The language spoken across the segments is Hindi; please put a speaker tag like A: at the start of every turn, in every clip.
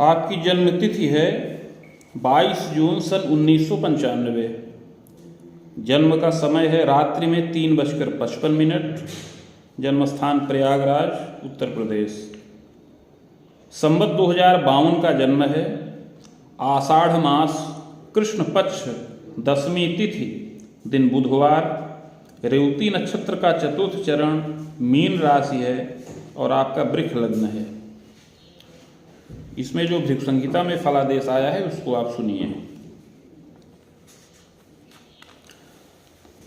A: आपकी जन्म तिथि है 22 जून सन 1995। जन्म का समय है रात्रि में 3:55। जन्म स्थान प्रयागराज, उत्तर प्रदेश। संवत 2052 का जन्म है। आषाढ़ मास कृष्ण पक्ष दशमी तिथि, दिन बुधवार। रेवती नक्षत्र का चतुर्थ चरण मीन राशि है और आपका वृष लग्न है। इसमें जो भृगु संहिता में फलादेश आया है उसको आप सुनिए।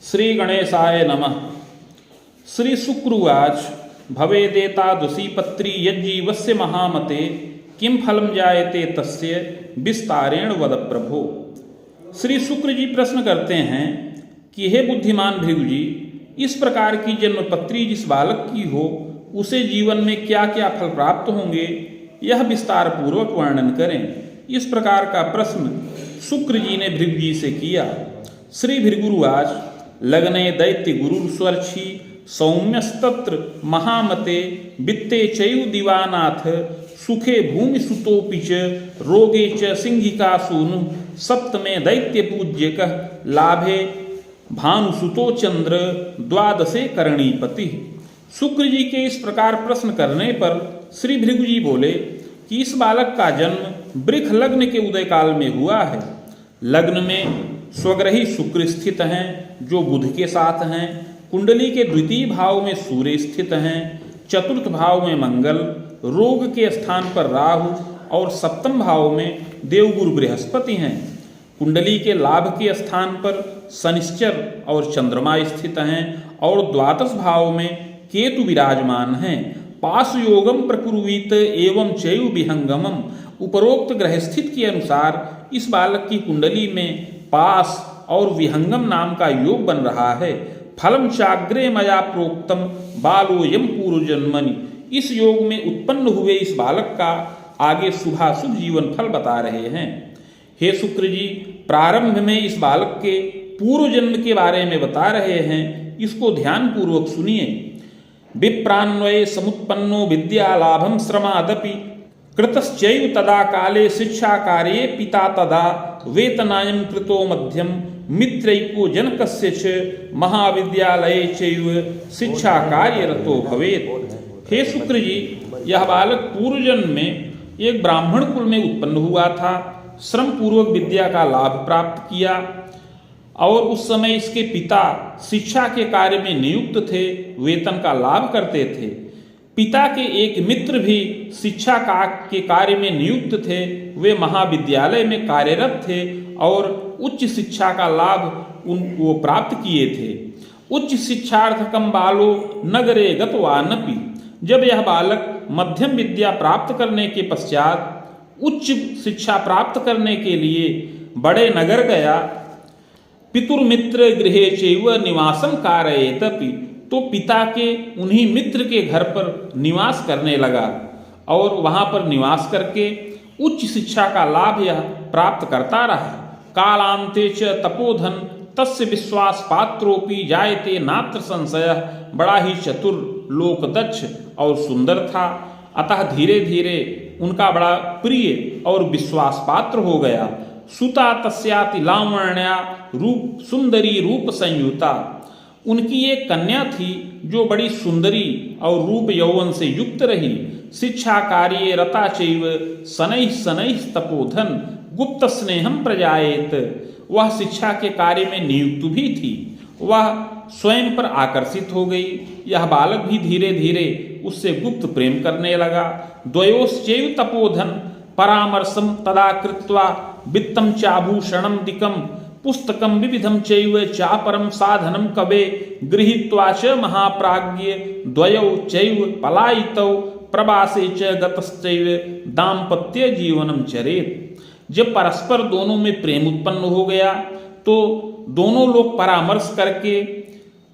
A: श्री गणेशाय नमः। श्री शुक्रवाच भवेदेतादृशी पत्री यज्जीवस्य महामते किम फलम जायते तस्य विस्तारेण वद प्रभो। श्री शुक्र जी प्रश्न करते हैं कि हे बुद्धिमान भृगु जी, इस प्रकार की जन्मपत्री जिस बालक की हो उसे जीवन में क्या क्या फल प्राप्त होंगे, यह विस्तार पूर्वक वर्णन करें। इस प्रकार का प्रश्न शुक्र जी ने भृगु जी से किया। श्री भृगुरुवाच लग्ने दैत्य गुरुस्वर्षी सौम्यस्तत्र महामते वित्ते चैव दिवानाथ सुखे भूमि सुतोपि च रोगे च सिंहिका सूनु सप्तमे दैत्य पूज्यकः लाभे भानुसुतो चंद्र द्वादशे करणीपति। शुक्र जी के इस प्रकार प्रश्न करने पर श्री भृगु जी बोले कि इस बालक का जन्म वृष लग्न के उदय काल में हुआ है। लग्न में स्वग्रही शुक्र स्थित हैं जो बुध के साथ हैं। कुंडली के द्वितीय भाव में सूर्य स्थित हैं। चतुर्थ भाव में मंगल, रोग के स्थान पर राहु और सप्तम भाव में देवगुरु बृहस्पति हैं। कुंडली के लाभ के स्थान पर शनिश्चर और चंद्रमा स्थित हैं और द्वादश भाव में केतु विराजमान हैं। पास योगम प्रकुर्वीत एवं चैव विहंगमम। उपरोक्त ग्रह स्थित के अनुसार इस बालक की कुंडली में पास और विहंगम नाम का योग बन रहा है। फलम चाग्रे मया प्रोक्तम बालोयम पूर्व जन्मनि। इस योग में उत्पन्न हुए इस बालक का आगे शुभाशुभ जीवन फल बता रहे हैं। हे शुक्र जी, प्रारंभ में इस बालक के पूर्व जन्म के बारे में बता रहे हैं, इसको ध्यान पूर्वक सुनिए। विप्रान्वये समुत्पन्नो विद्यालाभम श्रमादपि कृतश्चैव तदा काले शिक्षा कार्ये पिता तदा वेतनायं कृतो मध्यम मित्रैको जनकस्य च महाविद्यालये चैव शिक्षा कार्यरतो भवेत्। हे शुक्र जी, यह बालक पूर्व जन्म में एक ब्राह्मण कुल में उत्पन्न हुआ था। श्रम पूर्वक विद्या का लाभ प्राप्त किया और उस समय इसके पिता शिक्षा के कार्य में नियुक्त थे, वेतन का लाभ करते थे। पिता के एक मित्र भी शिक्षा के कार्य में नियुक्त थे, वे महाविद्यालय में कार्यरत थे और उच्च शिक्षा का लाभ वो प्राप्त किए थे। उच्च शिक्षार्थकम बालो नगरे गतवानपि। जब यह बालक मध्यम विद्या प्राप्त करने के पश्चात उच्च शिक्षा प्राप्त करने के लिए बड़े नगर गया, पितुर्मित्र गृहे चैव निवासम कारयेतपि। तो पिता के उन्हीं मित्र के घर पर निवास करने लगा और वहां पर निवास करके उच्च शिक्षा का लाभ यह प्राप्त करता रहा। कालांते च तपोधन तस्य विश्वास पात्रोपि जायते नात्र संशय। बड़ा ही चतुर, लोकदक्ष और सुंदर था, अतः धीरे धीरे उनका बड़ा प्रिय और विश्वास पात्र हो गया। सुता तस्याति लावण्या रूप सुंदरी रूप संयुता। उनकी एक कन्या थी जो बड़ी सुंदरी और रूप यौवन से युक्त रही। शिक्षा कार्ये रता चैव शनैः शनैः तपोधन गुप्त स्नेहम प्रजायेत। वह शिक्षा के कार्य में नियुक्त भी थी। वह स्वयं पर आकर्षित हो गई। यह बालक भी धीरे धीरे उससे गुप्त प्रेम करने लगा। द्वयोश्चैव तपोधन परामर्शम तदा कृत्वा वित्तम चाभूषणम दिकम पुस्तकम विविधम चैव चापरम साधनम कवे गृहीत्वा च महाप्राज्ञ द्वयौ चैव पलायितौ प्रवासे च गतश्चैव दाम्पत्य जीवनम चरेत। जब परस्पर दोनों में प्रेम उत्पन्न हो गया तो दोनों लोग परामर्श करके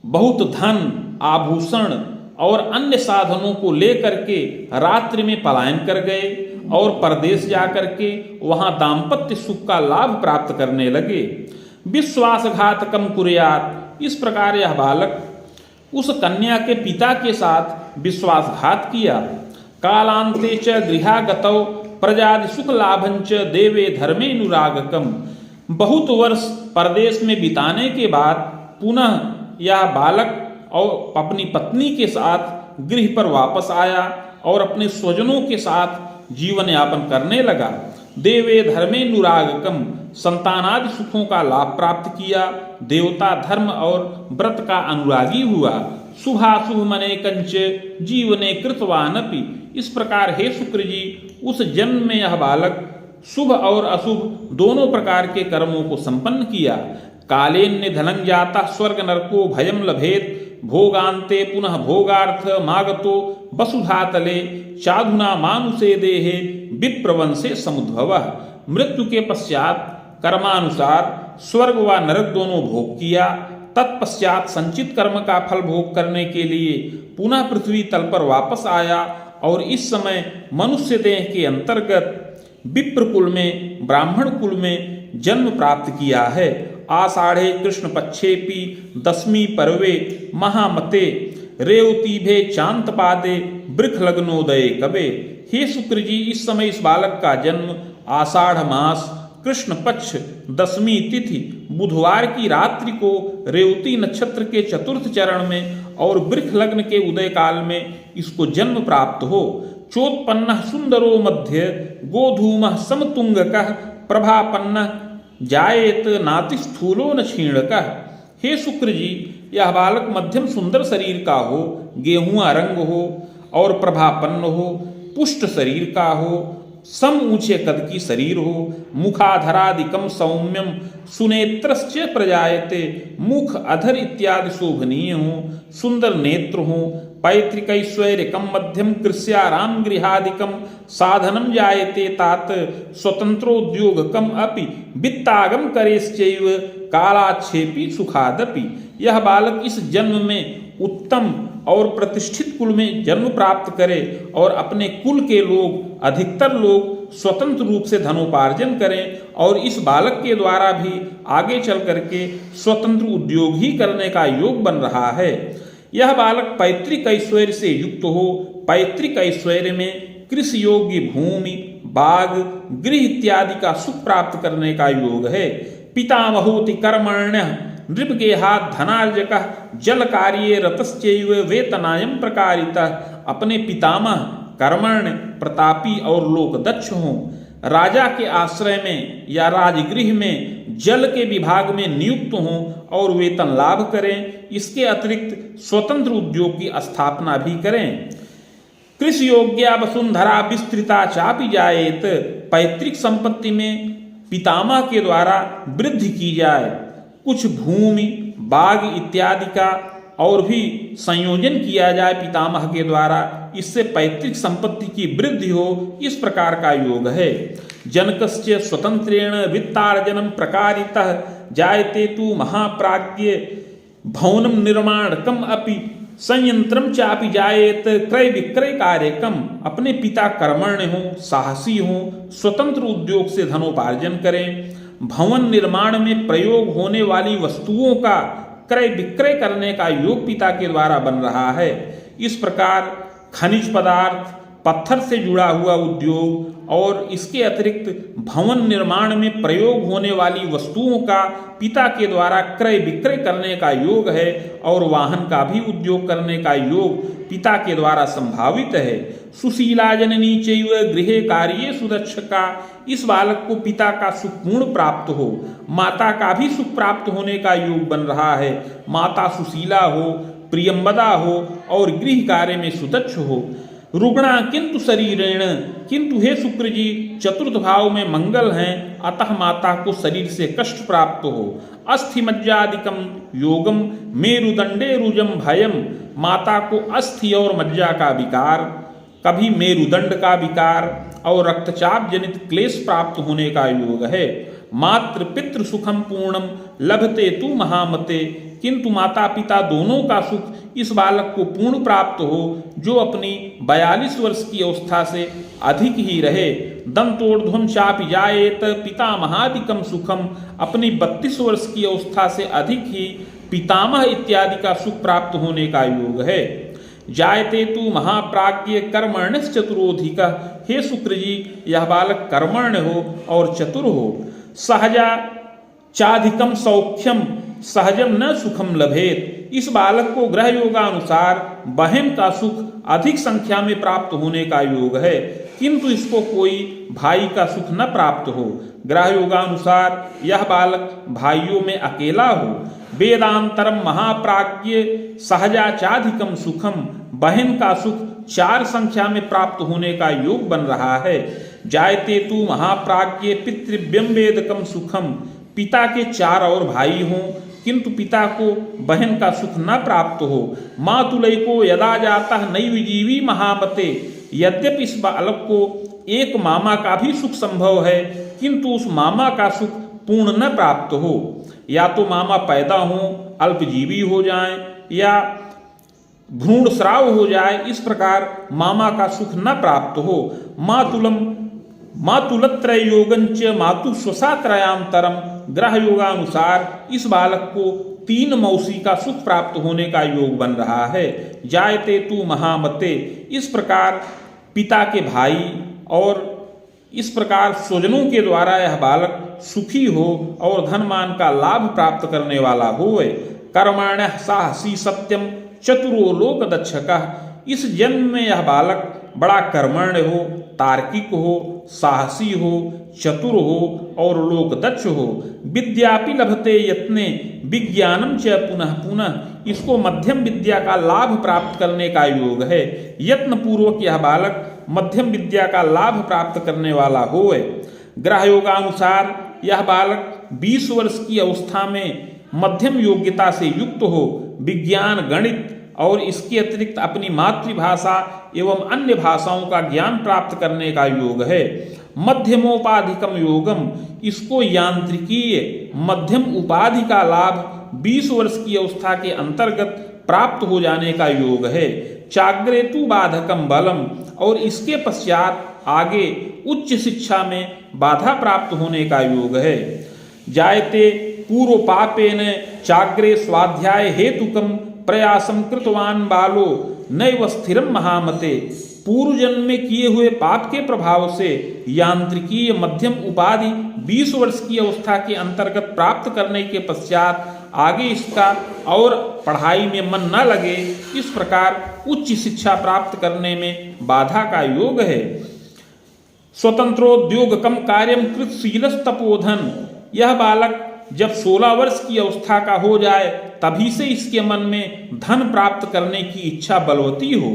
A: बहुत धन, आभूषण और अन्य साधनों को लेकर के रात्रि में पलायन कर गए और परदेश जाकर के वहां दाम्पत्य सुख का लाभ प्राप्त करने लगे। विश्वासघातकम कुर्यात। इस प्रकार यह बालक उस कन्या के पिता के साथ विश्वासघात किया। कालांते च गृहागतौ प्रजादि सुख लाभंच देवे धर्मेनुरागकम। बहुत वर्ष परदेश में बिताने के बाद पुनः यह बालक और अपनी पत्नी के साथ गृह पर वापस आया और अपने स्वजनों के साथ जीवन यापन करने लगा। देवे धर्मेनुरागकम, संतानादि सुखों का लाभ प्राप्त किया, देवता धर्म और व्रत का अनुरागी हुआ। शुभाशुभ मनेकंच जीवने कृतवानपि। इस प्रकार हे शुक्र जी, उस जन्म में यह बालक शुभ और अशुभ दोनों प्रकार के कर्मों को संपन्न किया। कालेन्य धनं जाता स्वर्ग नरको भयम लभेत, भोगान्ते पुनः भोगार्थ मागतो वसुधातले, चाधुना मानुषे देहे विप्रवंशे समुद्भवः। मृत्यु के पश्चात कर्मानुसार स्वर्ग व नरक दोनों भोग किया। तत्पश्चात संचित कर्म का फल भोग करने के लिए पुनः पृथ्वी तल पर वापस आया और इस समय मनुष्य देह के अंतर्गत विप्र कुल में, ब्राह्मण कुल में जन्म प्राप्त किया है। आषाढ़े कृष्ण पक्षेपी दशमी पर्वे महामते, रेवतीभे चांत पादे वृख लग्नोदय कबे। हे शुक्र जी, इस समय इस बालक का जन्म आषाढ़ मास कृष्ण पक्ष दशमी तिथि बुधवार की रात्रि को रेवती नक्षत्र के चतुर्थ चरण में और वृख लग्न के उदय काल में इसको जन्म प्राप्त हो। चोत्पन्न सुंदरो मध्य गोधूम समतुंगकः, प्रभापन्न जायेत नाति स्थूलो न क्षीणकः। हे शुक्र जी, यह बालक मध्यम सुंदर शरीर का हो, गेहुआ रंग हो और प्रभापन्न हो, पुष्ट शरीर का हो, सम ऊंचे कद की शरीर हो, मुखाधरादिकम सौम्यम सुनेत्रश्च प्रजायते, मुख अधर इत्यादि शोभनीय हो, सुंदर नेत्र हो, पैतृक ऐश्वर्यकम मध्यम कृष्याराम गृहादिकम साधनम जायते तात स्वतंत्रोद्योगकम अपि वित्तागम करेश्चैव कालाक्षेपी सुखादपि। यह बालक इस जन्म में उत्तम और प्रतिष्ठित कुल में जन्म प्राप्त करे और अपने कुल के लोग, अधिकतर लोग स्वतंत्र रूप से धनोपार्जन करें और इस बालक के द्वारा भी आगे चल करके स्वतंत्र उद्योग ही करने का योग बन रहा है। यह बालक पैतृक ऐश्वर्य से युक्त हो, पैतृक ऐश्वर्य में कृषि योग्य भूमि, बाग, गृह इत्यादि का सुख प्राप्त करने का योग है। पितामहोति कर्मण्य नृपगेहात् धनार्जकः, जल कार्ये रतश्चैव वेतनायम प्रकारितः। अपने पितामह कर्मण्य, प्रतापी और लोकदक्ष हों, राजा के आश्रय में या राजगृह में जल के विभाग में नियुक्त हों और वेतन लाभ करें। इसके अतिरिक्त स्वतंत्र उद्योग की स्थापना भी करें। कृषि योग्या वसुंधरा विस्तृता चापि जायेत, पैतृक संपत्ति में पितामह के द्वारा वृद्धि की जाए। कुछ भूमि, बाग इत्यादि का और भी संयोजन किया जाए पितामह के द्वारा, इससे पैतृक संपत्ति की वृद्धि हो, इस प्रकार का योग है। जनकस्य स्वतंत्रेण वित्तार्जनम प्रकारितः जायते तु महाप्राज्ञ भवनम निर्माणकम अपि संयंत्रम चापि जायेत क्रय विक्रय कार्यकम। अपने पिता कर्मण्य हो, साहसी हो, स्वतंत्र उद्योग से धनोपार्जन करें। भवन निर्माण में प्रयोग होने वाली वस्तुओं का क्रय विक्रय करने का योग पिता के द्वारा बन रहा है। इस प्रकार खनिज पदार्थ, पत्थर से जुड़ा हुआ उद्योग और इसके अतिरिक्त भवन निर्माण में प्रयोग होने वाली वस्तुओं का पिता के द्वारा क्रय विक्रय करने का योग है और वाहन का भी उद्योग करने का योग पिता के द्वारा संभावित है। सुशीला जननी चैव गृहे कार्ये सुदक्षका। इस बालक को पिता का सुख पूर्ण प्राप्त हो, माता का भी सुख प्राप्त होने का योग बन रहा है। माता सुशीला हो, प्रियंवदा हो और गृह कार्य में सुदक्ष हो। रुग्णा किंतु शरीरेण, किंतु हे शुक्र जी चतुर्थ भाव में मंगल हैं, अतः माता को शरीर से कष्ट प्राप्त हो। अस्थि मज्जादिकम योगम मेरुदंडे रुजम भयम। माता को अस्थि और मज्जा का विकार, कभी मेरुदंड का विकार और रक्तचाप जनित क्लेश प्राप्त होने का योग है। मातृ पितृ सुखम पूर्णम लभते तु महामते। किंतु माता पिता दोनों का सुख इस बालक को पूर्ण प्राप्त हो जो अपनी 42 वर्ष की अवस्था से अधिक ही रहे। दंतोर्ध्वम चापि जायेत पितामहादिकम सुखम। अपनी 32 वर्ष की अवस्था से अधिक ही पितामह इत्यादि का सुख प्राप्त होने का योग है। जायते तु महाप्राज्ञ कर्मण्यश्चतुरोधिकः। हे शुक्र जी, यह बालक कर्मण्य हो और चतुर हो। सहजा चाधिकम सौख्यम सहजम न सुखम लभेत। इस बालक को ग्रह योगानुसार बहन का सुख अधिक संख्या में प्राप्त होने का योग है, किंतु इसको कोई भाई का सुख न प्राप्त हो। ग्रह योगानुसार यह बालक भाइयों में अकेला हो। वेदांतरम महाप्राज्ञ सहजाचाधिकम सुखम। बहन का सुख 4 संख्या में प्राप्त होने का योग बन रहा है। जायते तु महाप्राज्ञ पितृव्यम वेदकम सुखम। पिता के 4 और भाई हों, किंतु पिता को बहन का सुख न प्राप्त हो। मातुलय को यदा जाता नैव जीवी महामते। यद्यपि इस बालक को एक मामा का भी सुख संभव है, किंतु उस मामा का सुख पूर्ण न प्राप्त हो। या तो मामा पैदा हो, अल्पजीवी हो जाएं, या भ्रूण स्राव हो जाए, इस प्रकार मामा का सुख न प्राप्त हो। मातुलत्रय योगंच मातु स्वसात्रयांतरम। ग्रह योगानुसार इस बालक को 3 मौसी का सुख प्राप्त होने का योग बन रहा है। जायते तु महामते। इस प्रकार पिता के भाई और इस प्रकार स्वजनों के द्वारा यह बालक सुखी हो और धनमान का लाभ प्राप्त करने वाला होए। कर्मण्यः साहसी सत्यम चतुरो लोक दक्षकः। इस जन्म में यह बालक बड़ा कर्मण्य हो, तार्किक हो, साहसी हो, चतुर हो और लोक दक्ष हो। विद्यापि लभते यत्ने विज्ञानम च पुनः पुनः। इसको मध्यम विद्या का लाभ प्राप्त करने का योग है। यत्न पूर्वक यह बालक मध्यम विद्या का लाभ प्राप्त करने वाला होए। ग्रह योगानुसार यह बालक 20 वर्ष की अवस्था में मध्यम योग्यता से युक्त हो। विज्ञान, गणित और इसके अतिरिक्त अपनी मातृभाषा एवं अन्य भाषाओं का ज्ञान प्राप्त करने का योग है। मध्यमोपाधिकम योगम। इसको यांत्रिकीय मध्यम उपाधि का लाभ 20 वर्ष की अवस्था के अंतर्गत प्राप्त हो जाने का योग है। चाग्रेतु बाधकम बलम। और इसके पश्चात आगे उच्च शिक्षा में बाधा प्राप्त होने का योग है। जायते पूर्व पापेन चाग्रे स्वाध्याय हेतुकम प्रयासम कृतवान बालो नैव स्थिरम महामते। पूर्व जन्म में किए हुए पाप के प्रभाव से यांत्रिकीय मध्यम उपाधि 20 वर्ष की अवस्था के अंतर्गत प्राप्त करने के पश्चात आगे इसका और पढ़ाई में मन न लगे, इस प्रकार उच्च शिक्षा प्राप्त करने में बाधा का योग है। स्वतंत्रोद्योगकम कार्यम कृतशीलस्तपोधन। यह बालक जब 16 वर्ष की अवस्था का हो जाए तभी से इसके मन में धन प्राप्त करने की इच्छा बलवती हो,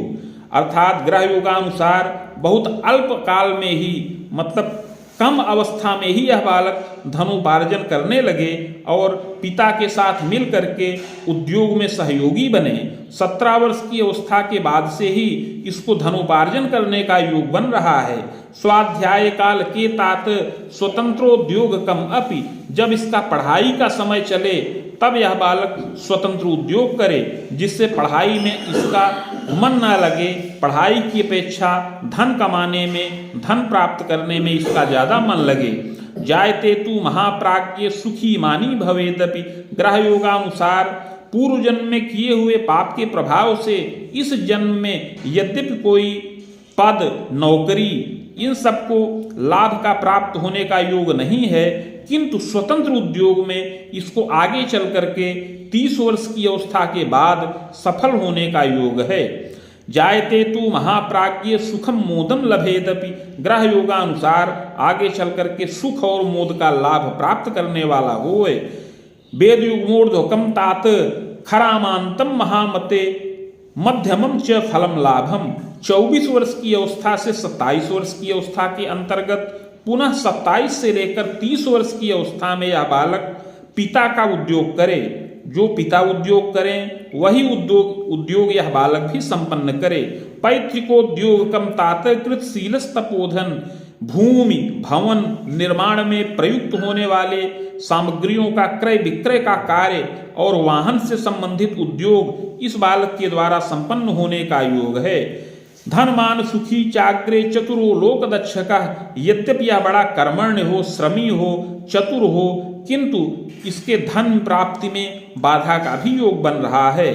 A: अर्थात ग्रह योगानुसार बहुत अल्प काल में ही, मतलब कम अवस्था में ही यह बालक धनोपार्जन करने लगे और पिता के साथ मिल करके उद्योग में सहयोगी बने। 17 वर्ष की अवस्था के बाद से ही इसको धनोपार्जन करने का योग बन रहा है। स्वाध्याय काल के तात स्वतंत्रोद्योग कम अपि। जब इसका पढ़ाई का समय चले तब यह बालक स्वतंत्र उद्योग करे, जिससे पढ़ाई में इसका मन न लगे, पढ़ाई की अपेक्षा धन कमाने में, धन प्राप्त करने में इसका ज्यादा मन लगे। जायते तु महाप्राज्ञ सुखी मानी भवेदपि। ग्रह योगानुसार पूर्व जन्म में किए हुए पाप के प्रभाव से इस जन्म में यद्यपि कोई पद, नौकरी, इन सबको लाभ का प्राप्त होने का योग नहीं है, किंतु स्वतंत्र उद्योग में इसको आगे चल करके 30 वर्ष की अवस्था के बाद सफल होने का योग है। जायते तु महाप्राज्ञ सुखम मोदम लभेदपि। ग्रह योगानुसार आगे चल करके सुख और मोद का लाभ प्राप्त करने वाला होए। वेद युग्मोर्ध्वकम तात खरामांतम महामते मध्यमम च फलम लाभम। 24 वर्ष की अवस्था से 27 वर्ष की अवस्था के अंतर्गत पुनः 27 से लेकर 30 वर्ष की अवस्था में यह बालक पिता का उद्योग करे। जो पिता उद्योग करें वही उद्योग यह बालक भी संपन्न करे। पैतृकोद्योगकम तात कृतशीलस्तपोधन। भूमि, भवन निर्माण में प्रयुक्त होने वाले सामग्रियों का क्रय विक्रय का कार्य और वाहन से संबंधित उद्योग इस बालक के द्वारा संपन्न होने का योग है। धनमान सुखी चाग्रे चतुरो लोक दक्षकः। यद्यपि यह बड़ा कर्मण्य हो, श्रमी हो, चतुर हो, किंतु इसके धन प्राप्ति में बाधा का भी योग बन रहा है।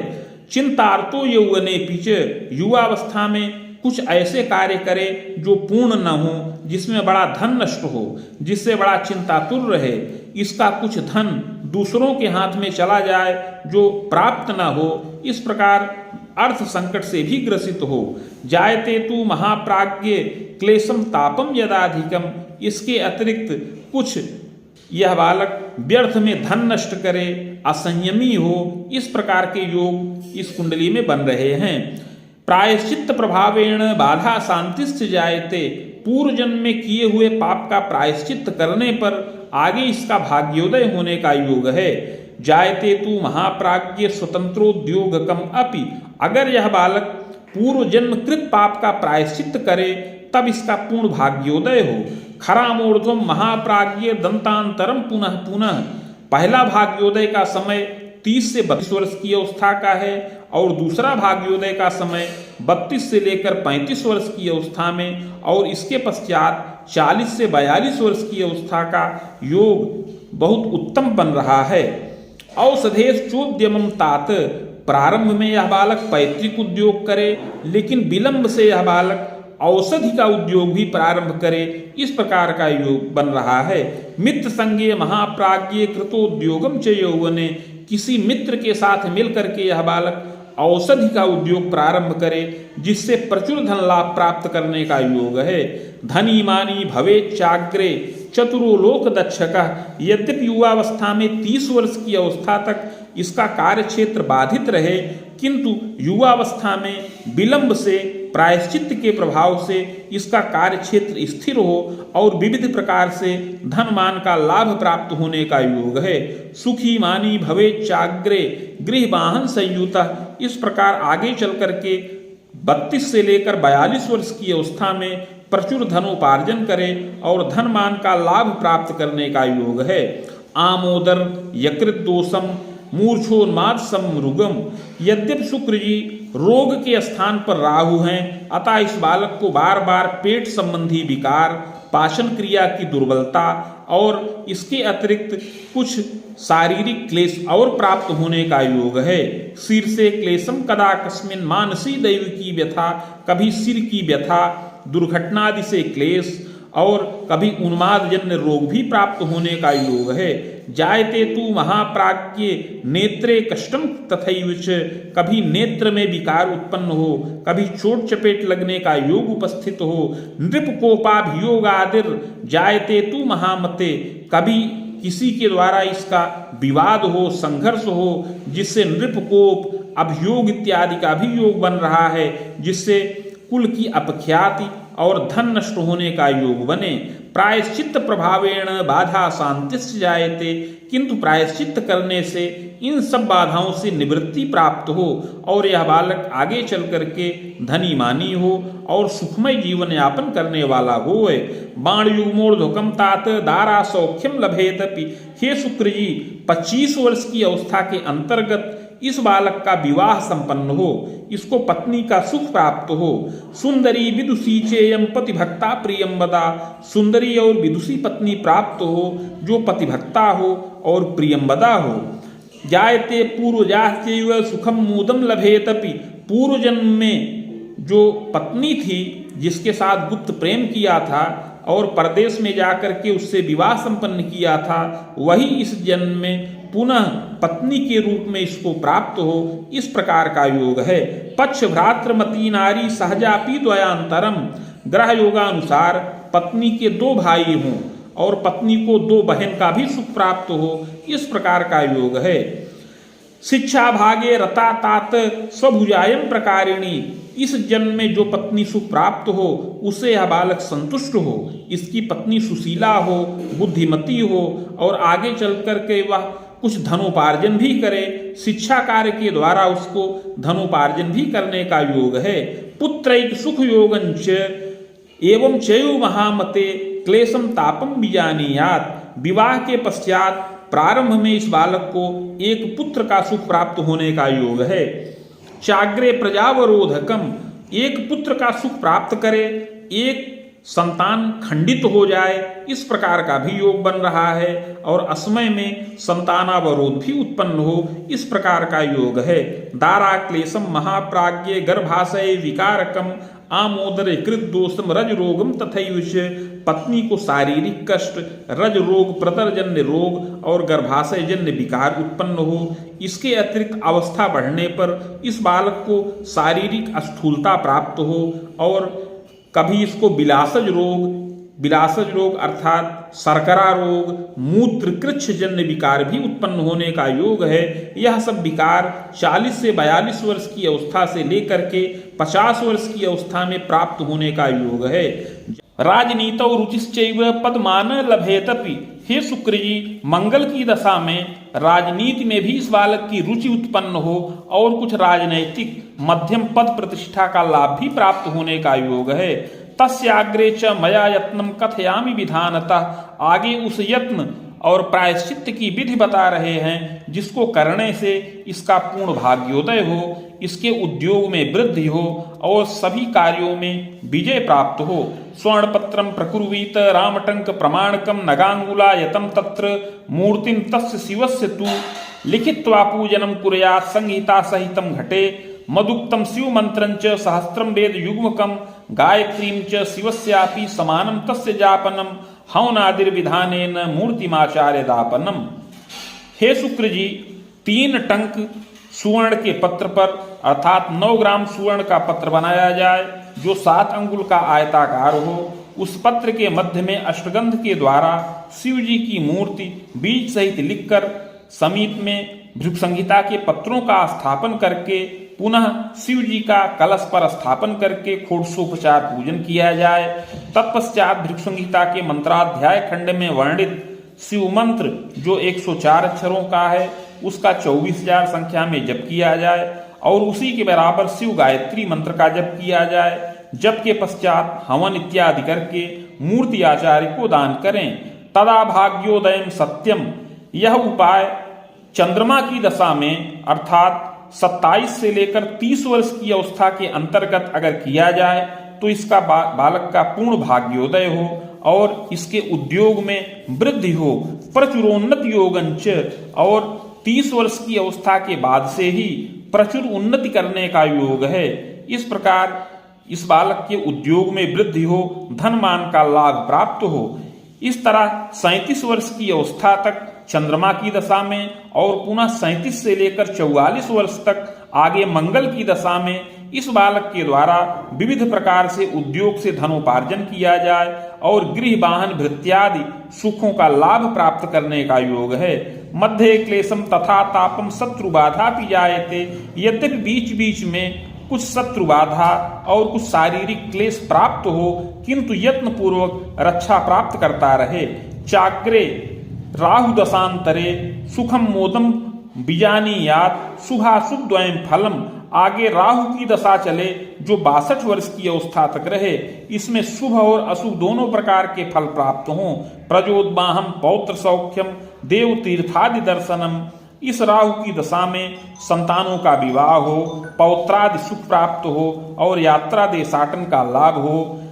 A: चिंतार्तो यौवने पीछ, युवावस्था में कुछ ऐसे कार्य करे जो पूर्ण न हो, जिसमें बड़ा धन नष्ट हो, जिससे बड़ा चिंतातुर रहे, इसका कुछ धन दूसरों के हाथ में चला जाए जो प्राप्त न हो, इस प्रकार अर्थ संकट से भी ग्रसित हो। जायते तु महाप्राज्ञ क्लेशम तापम यदाधिकम, इसके अतिरिक्त कुछ यह बालक व्यर्थ में धन नष्ट करे, असंयमी हो, इस प्रकार के योग इस कुंडली में बन रहे हैं। प्रायश्चित्त प्रभावेण बाधा शांतिश्च जायते, पूर्व जन्म में किए हुए पाप का प्रायश्चित्त करने पर आगे इसका भाग्योदय होने का योग है। जायते तु महाप्राज्ञ स्वतंत्रोद्योगकम अपि, अगर यह बालक पूर्व जन्म कृत पाप का प्रायश्चित्त करे तब इसका पूर्ण भाग्योदय हो। खरामूर्ध्वम महाप्राज्ञ दंतांतरम पुनः पुनः, पहला भाग्योदय का समय 30 से 32 वर्ष की अवस्था का है और दूसरा भाग्योदय का समय 32 से लेकर 35 वर्ष की अवस्था में और इसके पश्चात 40 से 42 वर्ष की अवस्था का योग बहुत उत्तम बन रहा है। औषधेश चोद्यमम तात, प्रारंभ में यह बालक पैतृक उद्योग करे, लेकिन विलंब से यह बालक औषधि का उद्योग भी प्रारंभ करे, इस प्रकार का योग बन रहा है। मित्र संगे महाप्राज्ञ कृतोद्योगम च यौवने, किसी मित्र के साथ मिलकर के यह बालक औषधि का उद्योग प्रारंभ करे, जिससे प्रचुर धन लाभ प्राप्त करने का योग है। धनी मानी भवे चाग्रे चतुरो लोक दक्षक, यद्यपि युवावस्था में 30 वर्ष की अवस्था तक इसका कार्य क्षेत्र बाधित रहे, किंतु युवावस्था में विलंब से प्रायश्चित्त के प्रभाव से इसका कार्य क्षेत्र स्थिर हो और विविध प्रकार से धन मान का लाभ प्राप्त होने का योग है। सुखी मानी भवे चाग्रे गृह वाहन संयुता, इस प्रकार आगे चल करके 32 से लेकर 42 वर्ष की अवस्था में प्रचुर धनोपार्जन करे और धन मान का लाभ प्राप्त करने का योग है। आमोदर यकृत दोषम मूर्छोन्माद समृगम, यद्यपि शुक्र जी रोग के स्थान पर राहु हैं, अतः इस बालक को बार बार पेट संबंधी विकार, पाचन क्रिया की दुर्बलता और इसके अतिरिक्त कुछ शारीरिक क्लेश और प्राप्त होने का योग है। सिर से क्लेशम कदा कस्मिन, मानसी दैव की व्यथा, कभी सिर की व्यथा, दुर्घटनादि से क्लेश और कभी उन्माद जन्य रोग भी प्राप्त होने का योग है। जायते तु महाप्राज्ञ नेत्रे कष्टम तथैव च, कभी नेत्र में विकार उत्पन्न हो, कभी चोट चपेट लगने का योग उपस्थित हो। नृपकोपाभियोगादिर जायते तु महामते, कभी किसी के द्वारा इसका विवाद हो, संघर्ष हो, जिससे नृपकोप अभियोग इत्यादि का भी योग बन रहा है, जिससे कुल की अपख्याति और धन नष्ट होने का योग बने। प्रायश्चित्त प्रभावेण बाधा शांतिश्च जायते, किंतु प्रायश्चित्त करने से इन सब बाधाओं से निवृत्ति प्राप्त हो और यह बालक आगे चल करके धनी मानी हो और सुखमय जीवन यापन करने वाला हो। बाणयुग्मोर्ध्वकम तात दारा सौख्यम लभेतपि, हे शुक्र जी 25 वर्ष की अवस्था के अंतर्गत इस बालक का विवाह संपन्न हो, इसको पत्नी का सुख प्राप्त हो। सुंदरी विदुषी चेयम पतिभक्ता प्रियम बदा, सुंदरी और विदुषी पत्नी प्राप्त हो जो पतिभक्ता हो और प्रियम्बदा हो। जायते पूर्वजास्यैव सुखम मूदम लभेतपि, पूर्व जन्म में जो पत्नी थी जिसके साथ गुप्त प्रेम किया था और परदेश में जाकर के उससे विवाह संपन्न किया था, वही इस जन्म में पुनः पत्नी के रूप में इसको प्राप्त हो, इस प्रकार का योग है। पक्ष भ्रातृमती नारी सहजापि द्वयांतरम, ग्रह योगानुसार पत्नी के 2 भाई हों और पत्नी को 2 बहन का भी सुख प्राप्त हो, इस प्रकार का योग है। शिक्षा भागे रता तात स्वभुजायम प्रकारिणी, इस जन्म में जो पत्नी सुख प्राप्त हो उसे यह बालक संतुष्ट हो, इसकी पत्नी सुशीला हो, बुद्धिमती हो और आगे चल कर के वह कुछ धनोपार्जन भी करे, शिक्षा कार्य के द्वारा उसको धनोपार्जन भी करने का योग है। पुत्रैक सुख योगंच एवं चयु महामते क्लेशम तापम बीजानीयात, विवाह के पश्चात प्रारंभ में इस बालक को एक पुत्र का सुख प्राप्त होने का योग है। चाग्रे प्रजावरोधकम, एक पुत्र का सुख प्राप्त करे, एक संतान खंडित हो जाए, इस प्रकार का भी योग बन रहा है, और असमय में संतानावरोध भी उत्पन्न हो, इस प्रकार का योग है। दारा क्लेशम महाप्राज्ञ गर्भाशय विकारकम आमोदर कृत दोषम रज रोगम तथैवच। पत्नी को शारीरिक कष्ट, रज रोग, प्रदरजन्य रोग और गर्भाशय जन्य विकार उत्पन्न हो। इसके अतिरिक्त अवस्था बढ़ने पर इस बालक को शारीरिक स्थूलता प्राप्त हो, और कभी इसको विलासज रोग अर्थात शर्करा रोग, मूत्र कृच्छ जन्य विकार भी उत्पन्न होने का योग है। यह सब विकार 40 से 42 वर्ष की अवस्था से लेकर के 50 वर्ष की अवस्था में प्राप्त होने का योग है। राजनीतौ रुचिश्चैव पद्मान लभेतपि। हे शुक्र जी, मंगल की दशा में राजनीति में भी इस बालक की रुचि उत्पन्न हो, और कुछ राजनैतिक मध्यम पद प्रतिष्ठा का लाभ भी प्राप्त होने का योग है। तस्याग्रे च मया यत्नम कथयामि विधानतः। आगे उस यत्न और प्रायश्चित्त की विधि बता रहे हैं, जिसको करने से इसका पूर्ण भाग्योदय हो, इसके उद्योग में वृद्धि हो और सभी कार्यों में विजय प्राप्त हो। स्वर्णपत्रम प्रकुर्वीत रामटंक प्रमाणकम नगांगुलायतम तत्र मूर्तिम तस्य शिवस्य तु लिखित्वा पूजनम कुर्यात् संहिता सहितम घटे। मदुक्तम शिव मंत्रंच सहस्त्रम वेद युग्मकम गायत्रीम च शिवस्यापि समानम तस्य जापनम हवनादिर विधानेन मूर्तिमाचार्य दापनम। हे शुक्र जी, 3 टंक सुवर्ण के पत्र पर अर्थात 9 ग्राम सुवर्ण का पत्र बनाया जाए, जो 7 अंगुल का आयताकार हो। उस पत्र के मध्य में अष्टगंध के द्वारा शिव जी की मूर्ति बीज सहित लिखकर समीप में भृगु संहिता के पत्रों का स्थापन करके पुनः शिव जी का कलश पर स्थापन करके षोडशोपचार पूजन किया जाए। तत्पश्चात भृगु संहिता के मंत्राध्याय खंड में वर्णित शिव मंत्र, जो 104 अक्षरों का है, उसका 24,000 संख्या में जप किया जाए, और उसी के बराबर शिव गायत्री मंत्र का जप किया जाए। जप के पश्चात हवन इत्यादि करके मूर्ति आचार्य को दान करें। तदा भाग्योदयम सत्यम। यह उपाय चंद्रमा की दशा में अर्थात 27 से लेकर 30 वर्ष की अवस्था के अंतर्गत अगर किया जाए तो इसका बालक का पूर्ण भाग्योदय हो और इसके उद्योग में वृद्धि हो। प्रचुरोन्नत योगंच। और 30 वर्ष की अवस्था के बाद से ही प्रचुर उन्नति करने का योग है। इस प्रकार इस बालक के उद्योग में वृद्धि हो, धन मान का लाभ प्राप्त हो। इस तरह 37 वर्ष की अवस्था तक चंद्रमा की दशा में और पुनः 37 से लेकर 44 वर्ष तक आगे मंगल की दशा में इस बालक के द्वारा विविध प्रकार से उद्योग से धनोपार्जन किया जाए और गृह वाहन भृत्यादि सुखों का लाभ प्राप्त करने का योग है। मध्य क्लेशम तथा तापम शत्रु बाधा भी जायते। यद्यपि बीच बीच में कुछ शत्रु बाधा और कुछ शारीरिक क्लेश प्राप्त हो, किंतु यत्न पूर्वक रक्षा प्राप्त करता रहे। चाग्रे राहु दशांतरे सुखम मोदम बीजानीयात शुभाशुभ द्वयं फलम। आगे राहु की दशा चले जो 62 वर्ष की अवस्था तक रहे, इसमें शुभ और अशुभ दोनों प्रकार के फल प्राप्त हों। प्रजोद्वाहम पौत्र सौख्यम देव तीर्थादि दर्शनम। इस राहु की दशा में संतानों का विवाह हो, पौत्रादि सुख प्राप्त हो और यात्रा देशाटन का लाभ हो।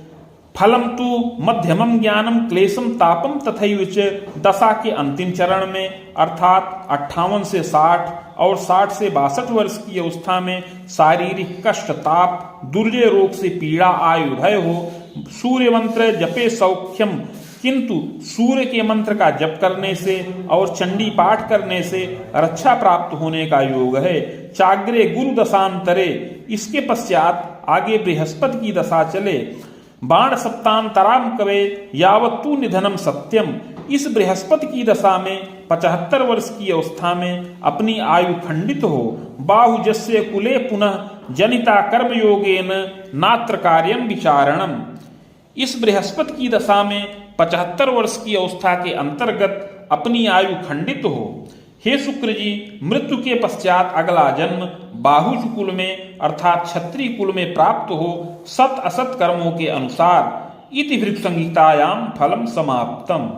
A: फलम तो मध्यमम ज्ञानम क्लेशम तापम तथैव च। दशा के अंतिम चरण में अर्थात 58 से 60 और 60 से 62 वर्ष की अवस्था में शारीरिक कष्ट, ताप, दुर्जय रोग से पीड़ा आयुर्भय हो। सूर्य मंत्र जपे सौख्यम। किंतु सूर्य के मंत्र का जप करने से और चंडी पाठ करने से रक्षा प्राप्त होने का योग है। चाग्रे गुरु दशांतरे। इसके पश्चात आगे बृहस्पति की दशा चले। बाण सप्तांतराम कवे यावत्तु निधनम सत्यम। इस बृहस्पति की दशा में 75 वर्ष की अवस्था में अपनी आयु खंडित हो। बाहुजस्य कुले पुनः जनिता कर्मयोगेन नात्र कार्यम विचारणम। इस बृहस्पति की दशा में 75 वर्ष की अवस्था के अंतर्गत अपनी आयु खंडित हो। हे शुक्र जी, मृत्यु के पश्चात अगला जन्म बाहुज कुल में अर्थात क्षत्रिय कुल में प्राप्त हो, सत असत कर्मों के अनुसार। इति भृगु संहितायाम फलम समाप्तम।